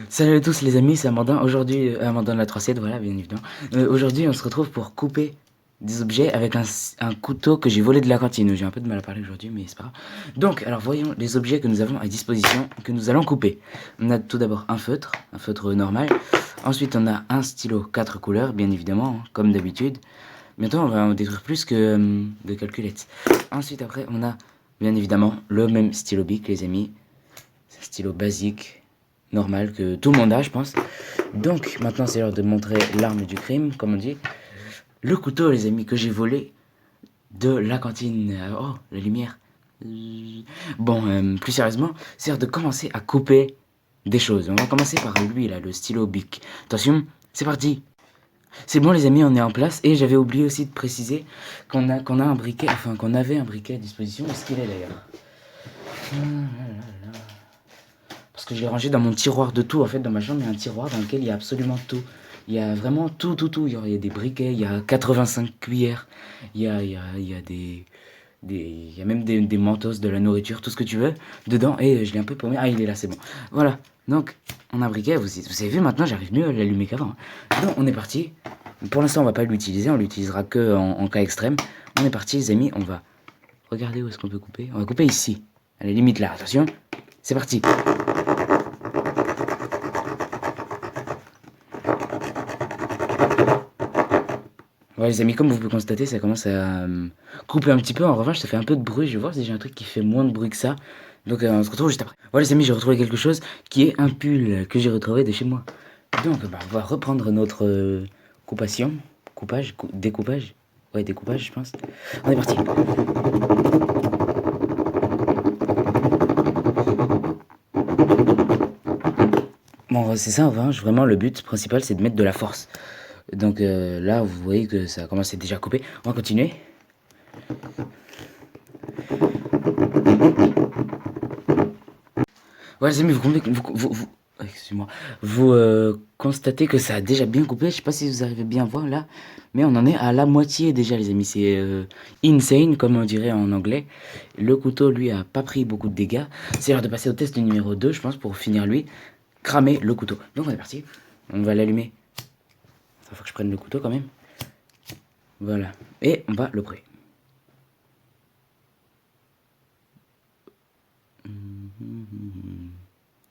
Salut à tous les amis, c'est Amandin. Aujourd'hui, Amandin de la 3 voilà, bien évidemment. Aujourd'hui, on se retrouve pour couper des objets avec un couteau que j'ai volé de la cantine. J'ai un peu de mal à parler aujourd'hui, mais c'est pas grave. Donc, alors voyons les objets que nous avons à disposition, que nous allons couper. On a tout d'abord un feutre normal. Ensuite, on a un stylo 4 couleurs, bien évidemment, hein, comme d'habitude. Bientôt, on va en détruire plus que de calculettes. Ensuite, après, on a bien évidemment le même stylo bic, les amis. C'est un stylo basique, normal, que tout le monde a, je pense. Donc, maintenant, c'est l'heure de montrer l'arme du crime, comme on dit. Le couteau, les amis, que j'ai volé de la cantine. Oh, la lumière. Bon, plus sérieusement, c'est l'heure de commencer à couper des choses. On va commencer par lui, là, le stylo bic. Attention, c'est parti. C'est bon, les amis, on est en place. Et j'avais oublié aussi de préciser qu'on a un briquet, enfin, qu'on avait un briquet à disposition. Où est-ce qu'il est, d'ailleurs? Parce que je l'ai rangé dans mon tiroir de tout. En fait, dans ma chambre, il y a un tiroir dans lequel il y a absolument tout. Il y a vraiment tout, tout, tout. Il y a des briquets, il y a 85 cuillères. Il y a il y a même des mentos, de la nourriture, tout ce que tu veux dedans. Et je l'ai un peu paumé. Ah, il est là, c'est bon. Voilà. Donc, on a un briquet. Vous avez vu, maintenant, j'arrive mieux à l'allumer qu'avant. Donc, on est parti. Pour l'instant, on va pas l'utiliser. On l'utilisera que en cas extrême. On est parti, les amis. On va regarder où est-ce qu'on peut couper. On va couper ici. À la limite là. Attention. C'est parti. Ouais les amis, comme vous pouvez constater, ça commence à couper un petit peu. En revanche, ça fait un peu de bruit. Je vais voir si j'ai un truc qui fait moins de bruit que ça. Donc on se retrouve juste après. Ouais les amis, j'ai retrouvé quelque chose qui est un pull que j'ai retrouvé de chez moi. Donc bah, on va reprendre notre coupation. Découpage. Ouais, découpage, je pense. On est parti. Bon, c'est ça, en revanche, vraiment, le but principal, c'est de mettre de la force. Donc là, vous voyez que ça commence à être déjà coupé. On va continuer. Ouais, les amis, excusez-moi, vous constatez que ça a déjà bien coupé. Je sais pas si vous arrivez bien à voir là, mais on en est à la moitié déjà, les amis. C'est insane, comme on dirait en anglais. Le couteau, lui, a pas pris beaucoup de dégâts. C'est l'heure de passer au test numéro 2, je pense, pour finir lui. Cramer le couteau. Donc on est parti. On va l'allumer. Il faut que je prenne le couteau quand même. Voilà. Et on va le brûler.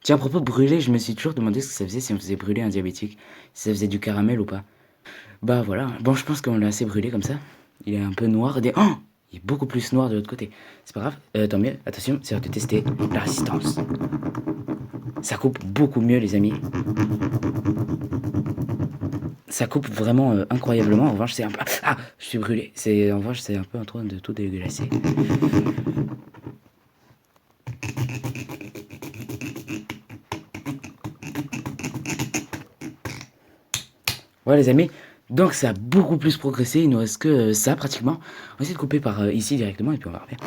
Tiens, à propos de brûler, je me suis toujours demandé ce que ça faisait si on faisait brûler un diabétique. Si ça faisait du caramel ou pas. Bah voilà. Bon, je pense qu'on l'a assez brûlé comme ça. Il est un peu noir. Oh, il est beaucoup plus noir de l'autre côté. C'est pas grave. Tant mieux. Attention, c'est l'heure de tester la résistance. Ça coupe beaucoup mieux, les amis. Ça coupe vraiment incroyablement. En revanche, c'est un peu... Ah, je suis brûlé. En revanche, c'est un peu en train de tout déglacer. Ouais les amis, donc ça a beaucoup plus progressé, il nous reste que ça pratiquement. On va essayer de couper par ici directement et puis on va refaire.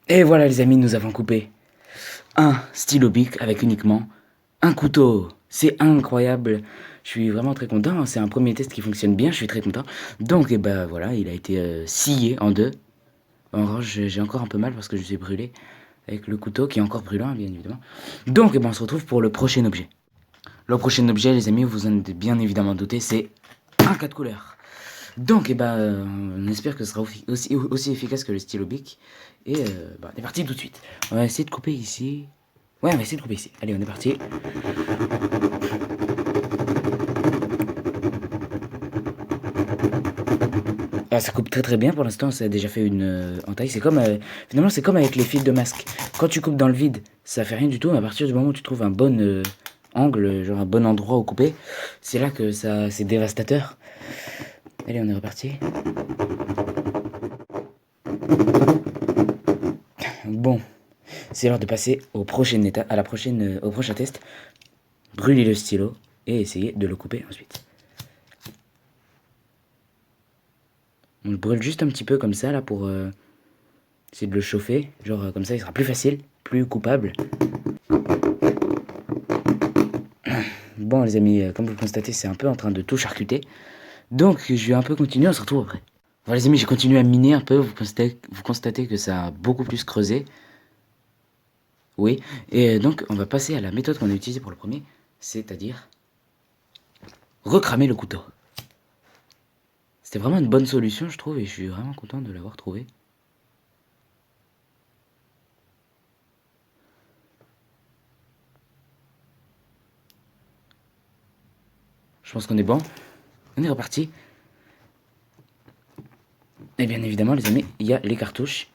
Et voilà les amis, nous avons coupé un stylo bic avec uniquement un couteau. C'est incroyable, je suis vraiment très content, c'est un premier test qui fonctionne bien, je suis très content. Donc et ben voilà, il a été scié en deux. En revanche, j'ai encore un peu mal parce que je suis brûlé avec le couteau qui est encore brûlant bien évidemment. Donc et ben on se retrouve pour le prochain objet. Le prochain objet, les amis, vous en êtes bien évidemment douté, c'est un 4 couleurs. Donc, on espère que ce sera aussi efficace que le stylo bic. Et on est parti tout de suite. On va essayer de couper ici. Ouais, on va essayer de couper ici. Allez, on est parti. Ah, ça coupe très très bien pour l'instant, ça a déjà fait une entaille. C'est comme, finalement, c'est comme avec les fils de masque. Quand tu coupes dans le vide, ça fait rien du tout. Mais à partir du moment où tu trouves un bon angle, genre un bon endroit où couper, c'est là que c'est dévastateur. Allez, on est reparti. Bon, c'est l'heure de passer au prochain au prochain test. Brûler le stylo et essayer de le couper ensuite. On le brûle juste un petit peu comme ça là pour essayer de le chauffer. Genre comme ça il sera plus facile, plus coupable. Bon les amis, comme vous le constatez, c'est un peu en train de tout charcuter. Donc je vais un peu continuer, on se retrouve après. Voilà les amis, j'ai continué à miner un peu, vous constatez que ça a beaucoup plus creusé. Oui, et donc on va passer à la méthode qu'on a utilisée pour le premier, c'est-à-dire recramer le couteau. C'était vraiment une bonne solution je trouve et je suis vraiment content de l'avoir trouvé. Je pense qu'on est bon. On est reparti. Et bien évidemment les amis, il y a les cartouches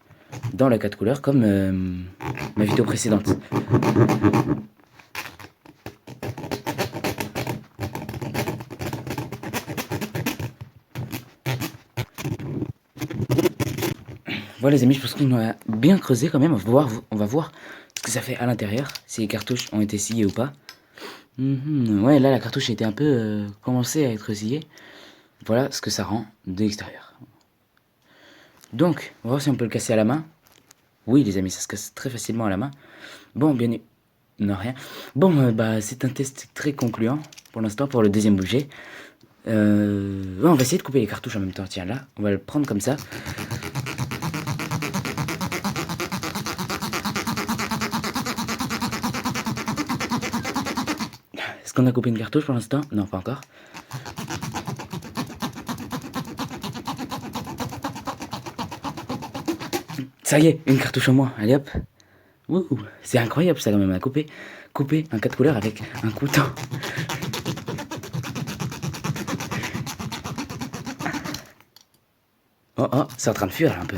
dans la 4 couleurs comme ma vidéo précédente. Voilà les amis, je pense qu'on a bien creusé quand même. On va voir ce que ça fait à l'intérieur, si les cartouches ont été sciées ou pas. Ouais, là la cartouche était un peu commencé à être sciée. Voilà ce que ça rend de l'extérieur. Donc, on va voir si on peut le casser à la main. Oui les amis, ça se casse très facilement à la main. Bon, bien... Non, rien. Bon, bah c'est un test très concluant pour l'instant pour le deuxième objet. Ouais, on va essayer de couper les cartouches en même temps. Tiens, là, on va le prendre comme ça. Est-ce qu'on a coupé une cartouche pour l'instant? Non, pas encore. Ça y est, une cartouche en moins. Allez hop. Wouh, c'est incroyable ça quand même à couper. Couper un 4 couleurs avec un couteau. Oh oh, c'est en train de fuir là un peu.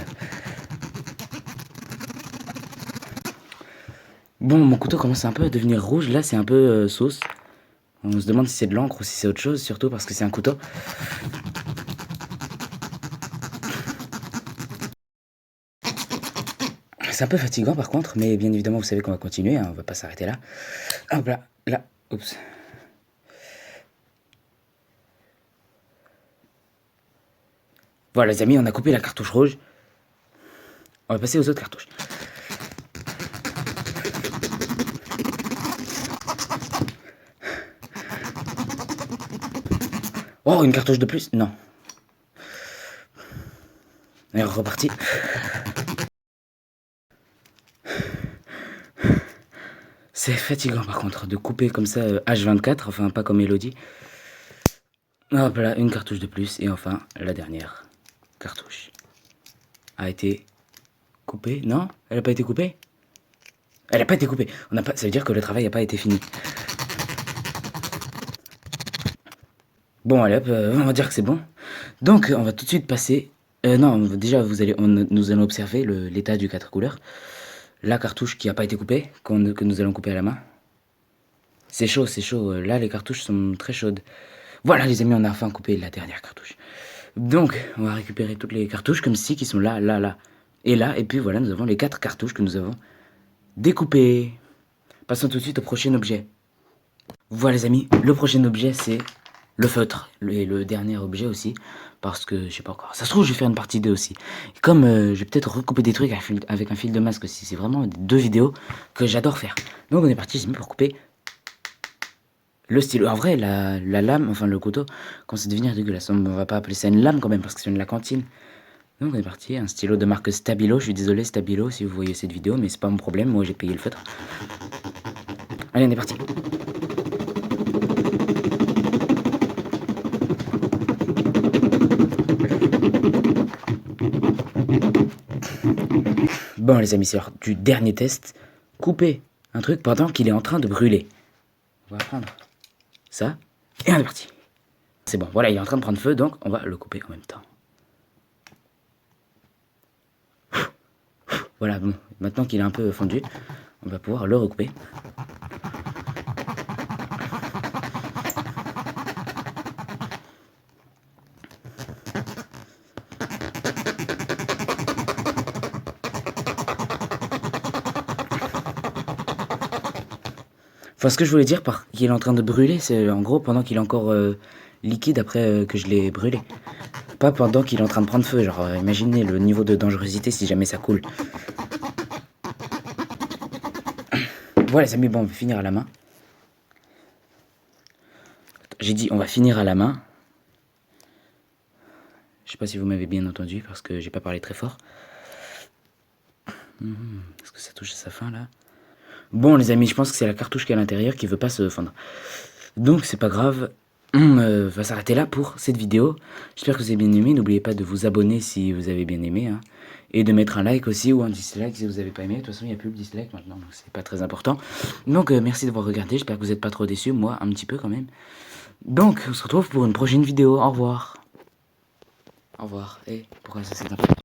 Bon, mon couteau commence un peu à devenir rouge. Là, c'est un peu sauce. On se demande si c'est de l'encre ou si c'est autre chose, surtout parce que c'est un couteau. C'est un peu fatigant par contre, mais bien évidemment, vous savez qu'on va continuer, hein, on va pas s'arrêter là. Hop là, là, oups. Voilà les amis, on a coupé la cartouche rouge. On va passer aux autres cartouches. Oh, une cartouche de plus? Non. Allez, reparti. C'est fatigant par contre de couper comme ça H24, enfin pas comme Elodie. Hop là, une cartouche de plus et enfin la dernière cartouche a été coupée. Non, elle n'a pas été coupée. Elle n'a pas été coupée. Ça veut dire que le travail n'a pas été fini. Bon allez hop, on va dire que c'est bon. Donc on va tout de suite passer. Non, déjà nous allons observer l'état du 4 couleurs. La cartouche qui n'a pas été coupée, que nous allons couper à la main. C'est chaud, c'est chaud. Là, les cartouches sont très chaudes. Voilà, les amis, on a enfin coupé la dernière cartouche. Donc, on va récupérer toutes les cartouches comme ci qui sont là, là, là et là. Et puis voilà, nous avons les 4 cartouches que nous avons découpées. Passons tout de suite au prochain objet. Voilà, les amis, le prochain objet, c'est le feutre. Et le dernier objet aussi. Parce que, je sais pas encore. Ça se trouve, je vais faire une partie 2 aussi. Et comme je vais peut-être recouper des trucs avec un fil de masque aussi. C'est vraiment 2 vidéos que j'adore faire. Donc, on est parti, j'ai mis pour couper le stylo. En vrai, la lame, enfin le couteau, quand c'est devenir dégueulasse. On va pas appeler ça une lame quand même parce que c'est de la cantine. Donc on est parti, un stylo de marque Stabilo. Je suis désolé Stabilo si vous voyez cette vidéo, mais c'est pas mon problème, moi j'ai payé le feutre. Allez, on est parti. Bon les amis, c'est l'heure du dernier test. Couper un truc pendant qu'il est en train de brûler. On va prendre ça et on est parti. C'est bon, voilà, il est en train de prendre feu, donc on va le couper en même temps. Voilà, bon, maintenant qu'il est un peu fondu, on va pouvoir le recouper. Enfin, ce que je voulais dire par qu'il est en train de brûler, c'est en gros pendant qu'il est encore liquide après que je l'ai brûlé. Pas pendant qu'il est en train de prendre feu, genre imaginez le niveau de dangerosité si jamais ça coule. Voilà les amis, bon on va finir à la main. J'ai dit on va finir à la main. Je sais pas si vous m'avez bien entendu parce que j'ai pas parlé très fort. Est-ce que ça touche à sa fin là? Bon les amis, je pense que c'est la cartouche qui est à l'intérieur qui veut pas se fendre. Donc c'est pas grave. On va s'arrêter là pour cette vidéo. J'espère que vous avez bien aimé. N'oubliez pas de vous abonner si vous avez bien aimé. Hein. Et de mettre un like aussi ou un dislike si vous n'avez pas aimé. De toute façon, il n'y a plus de dislike maintenant, donc c'est pas très important. Donc merci d'avoir regardé. J'espère que vous n'êtes pas trop déçus. Moi, un petit peu quand même. Donc, on se retrouve pour une prochaine vidéo. Au revoir. Au revoir. Et pourquoi ça c'est important?